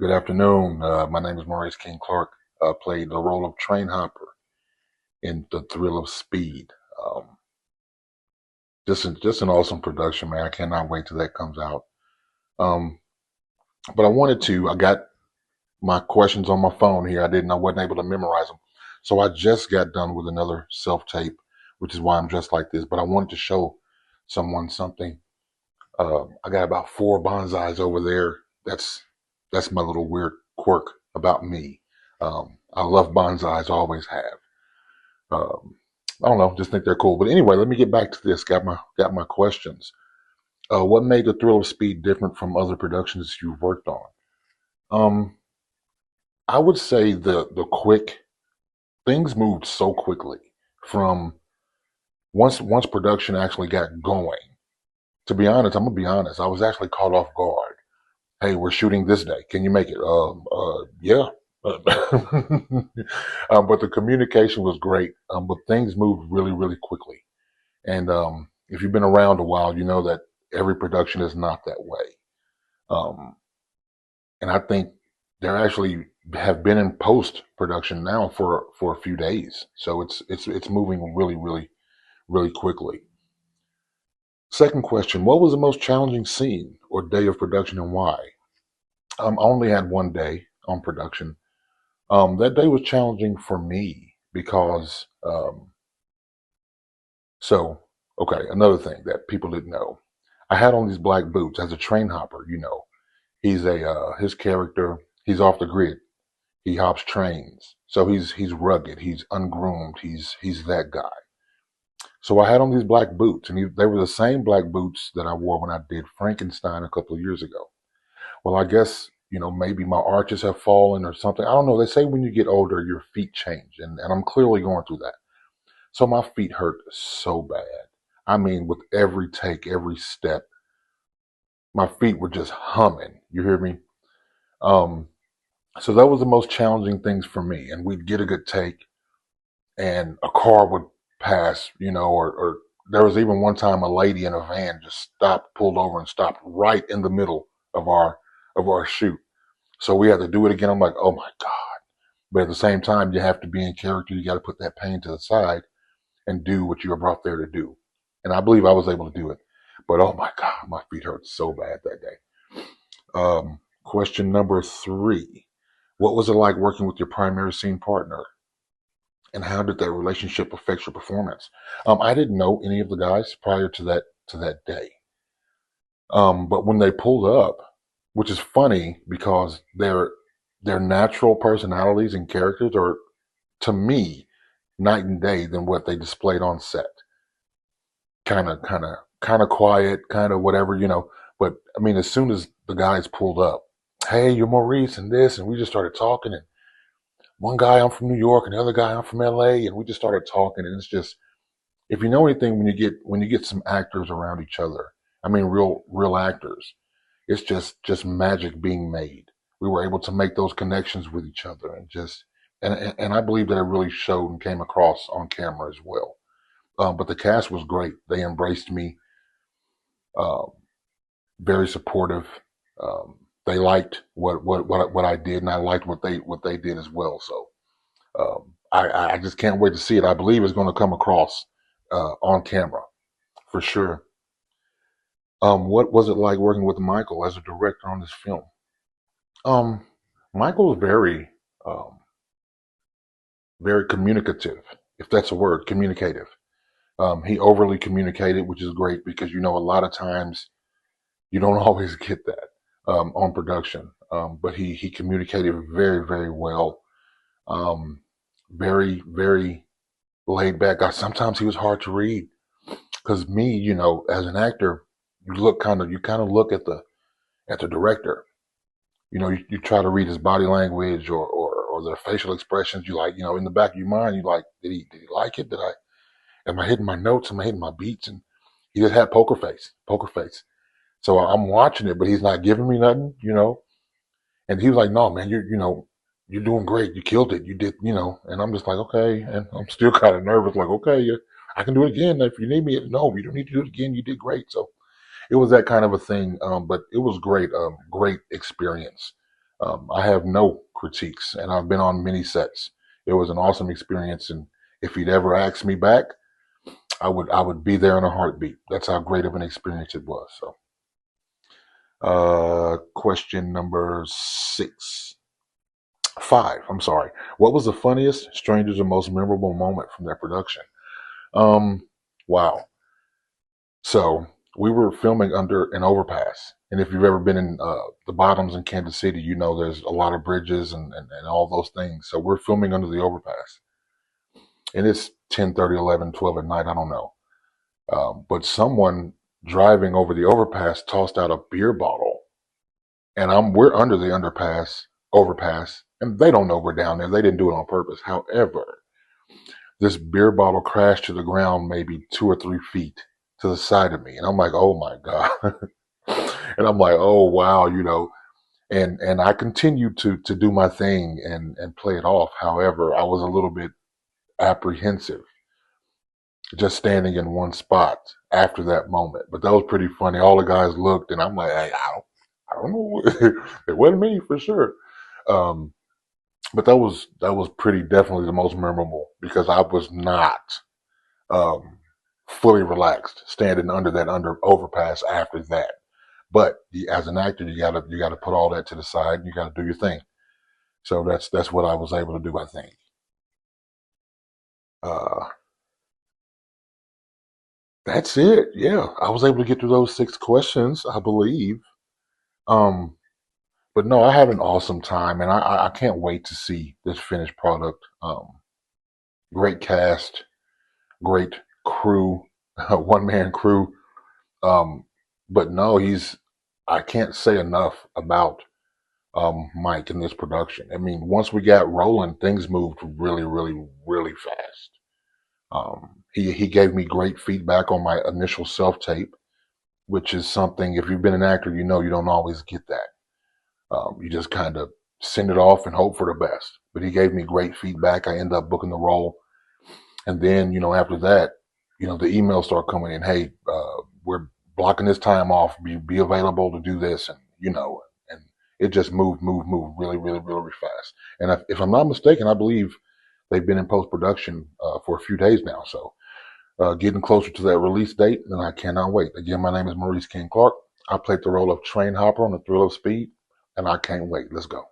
Good afternoon. My name is Maurice King. Played the role of Trainhopper in The Thrill of Speed. Um, just an awesome production, man. I cannot wait till that comes out. Um, but I got my questions on my phone here. I wasn't able to memorize them. So I just got done with another self tape, which is why I'm dressed like this. But I wanted to show someone something. I got about four bonsais over there. That's my little weird quirk about me. I love bonsais, always have. Um, I don't know, just think they're cool. But anyway, let me get back to this. Got my questions. What made The Thrill of Speed different from other productions you've worked on? Um, I would say the quick things moved so quickly from once production actually got going. To be honest, I'm gonna be honest. I was actually caught off guard. Hey, we're shooting this day. Can you make it? Yeah. But the communication was great. But things moved really, really quickly. And if you've been around a while, you know that every production is not that way. Um, and I think they're actually have been in post production now for a few days. So it's moving really, really, really quickly. Second question: what was the most challenging scene or day of production and why? I only had one day on production. That day was challenging for me because, so, okay, another thing that people didn't know. I had on these black boots as a train hopper, his character, he's off the grid. He hops trains. So he's rugged, he's ungroomed, he's that guy. So I had on these black boots, and they were the same black boots that I wore when I did Frankenstein a couple of years ago. Well, I guess, maybe my arches have fallen or something. I don't know. They say when you get older, your feet change. And I'm clearly going through that. So my feet hurt so bad. I mean, with every take, every step, my feet were just humming. You hear me? Um, so that was the most challenging things for me. And we'd get a good take, and a car would pass, or there was even one time a lady in a van just stopped, pulled over and stopped right in the middle of our shoot. So we had to do it again. I'm like, oh my God. But at the same time, you have to be in character. You got to put that pain to the side and do what you were brought there to do. And I believe I was able to do it. But oh my God, my feet hurt so bad that day. Question number three. What was it like working with your primary scene partner? And how did that relationship affect your performance? I didn't know any of the guys prior to that day. But when they pulled up, which is funny because their natural personalities and characters are, to me, night and day than what they displayed on set. Kind of quiet, kind of whatever. But I mean, as soon as the guys pulled up, hey, you're Maurice and this, and we just started talking. And one guy, I'm from New York, and the other guy, I'm from LA, and we just started talking. And it's just, if you know anything, when you get some actors around each other, I mean, real actors, it's just magic being made. We were able to make those connections with each other, and I believe that it really showed and came across on camera as well. But the cast was great. They embraced me, uh, very supportive. They liked what I did, and I liked what they did as well. So I just can't wait to see it. I believe it's going to come across on camera for sure. What was it like working with Michael as a director on this film? Um, Michael is um, very communicative, if that's a word, communicative. He overly communicated, which is great because a lot of times you don't always get that on production. But he communicated very, very well. Um, very, very laid back. Sometimes he was hard to read because me, as an actor, you kind of look at the director. You try to read his body language or the facial expressions. You like, in the back of your mind, you like, did he like it? Am I hitting my notes? Am I hitting my beats? And he just had poker face. So I'm watching it, but he's not giving me nothing. And he was like, no, man, you're doing great. You killed it. You did, and I'm just like, okay. And I'm still kind of nervous, like, okay, yeah, I can do it again if you need me. No, you don't need to do it again. You did great. So it was that kind of a thing. But it was great. Great experience. I have no critiques, and I've been on many sets. It was an awesome experience, and if he'd ever asked me back, I would be there in a heartbeat. That's how great of an experience it was. So, question number five. I'm sorry. What was the funniest, strangest, or most memorable moment from that production? Um, wow. So we were filming under an overpass. And if you've ever been in the bottoms in Kansas City, you know there's a lot of bridges and all those things. So we're filming under the overpass. And it's 10:30, 11, 12 at night. I don't know. But someone driving over the overpass tossed out a beer bottle. And we're under the overpass, and they don't know we're down there. They didn't do it on purpose. However, this beer bottle crashed to the ground maybe 2 or 3 feet to the side of me. And I'm like, oh my God. And I'm like, oh wow, and I continued to do my thing and play it off. However, I was a little bit apprehensive just standing in one spot after that moment. But that was pretty funny. All the guys looked and I'm like, hey, I don't know. It wasn't me for sure. Um, but that was pretty definitely the most memorable because I was not um, fully relaxed standing under that under overpass after that. But as an actor, you gotta put all that to the side. And you gotta do your thing. So that's what I was able to do. I think. Uh, that's it. Yeah, I was able to get through those 6 questions, I believe. Um, but no, I had an awesome time, and I can't wait to see this finished product. Great cast, great crew, one man crew. Um, but no, I can't say enough about Mike in this production. I mean, once we got rolling, things moved really, really, really fast. He gave me great feedback on my initial self tape, which is something if you've been an actor, you know you don't always get that. You just kind of send it off and hope for the best. But he gave me great feedback. I ended up booking the role, and then after that, the emails start coming in. Hey, we're blocking this time off. Be available to do this, and it just moved really, really, really, really fast. And if I'm not mistaken, I believe they've been in post production for a few days now. So getting closer to that release date, and I cannot wait. Again, my name is Maurice King Clark. I played the role of Trainhopper on The Thrill of Speed, and I can't wait. Let's go.